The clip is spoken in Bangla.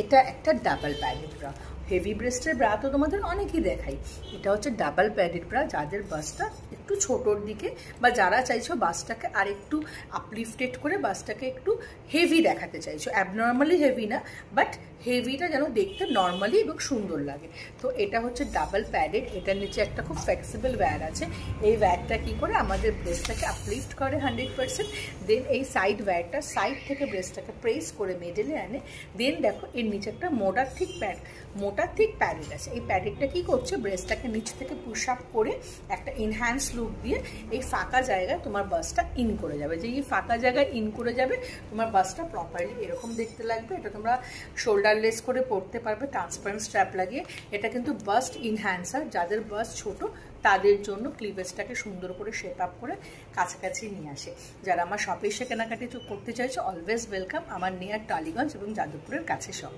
এটা একটা ডাবল প্যাডেড ব্রা। হেভি ব্রেস্টের ব্রা তো তোমাদের অনেকেই দেখাই, এটা হচ্ছে ডাবল প্যাডেড ব্রা যাদের বাসটা একটু ছোটোর দিকে, বা যারা চাইছো বাসটাকে আর একটু আপলিফটেড করে বাসটাকে একটু হেভি দেখাতে চাইছো, অ্যাবনর্মালি হেভি না, বাট হেভিটা যেন দেখতে নর্মালি এবং সুন্দর লাগে। তো এটা হচ্ছে ডাবল প্যাডেড, এটার নিচে একটা খুব ফ্লেক্সিবল ওয়্যার আছে। এই ওয়্যারটা কী করে আমাদের ব্রেস্টটাকে আপলিফট করে 100%, দেন এই সাইড ওয়্যারটা সাইড থেকে ব্রেস্টটাকে প্রেস করে মিডলে আনে। দেন দেখো এর নিচে একটা মোটা থিক প্যাডেড আছে। এই প্যাডেডটা কী করছে, ব্রেস্টটাকে নিচ থেকে পুশ আপ করে একটা এনহ্যান্স লুক দিয়ে এই ফাঁকা জায়গায় তোমার বাসটা ইন করে যাবে। যে এই ফাঁকা জায়গায় ইন করে যাবে তোমার বাসটা প্রপারলি এরকম দেখতে লাগবে। এটা তোমরা শোল্ডারলেস করে পরতে পারবে ট্রান্সপারেন্ট স্ট্র্যাপ লাগিয়ে। এটা কিন্তু বাস্ট ইনহ্যান্সার, যাদের বাস্ট ছোট তাদের জন্য ক্লিভেজটাকে সুন্দর করে শেপ আপ করে কাছাকাছি নিয়ে আসে। যারা আমার শপে এসে কেনাকাটি করতে চাইছো অলওয়েজ ওয়েলকাম। আমার নিয়ার টালিগঞ্জ এবং যাদবপুরের কাছে শপ।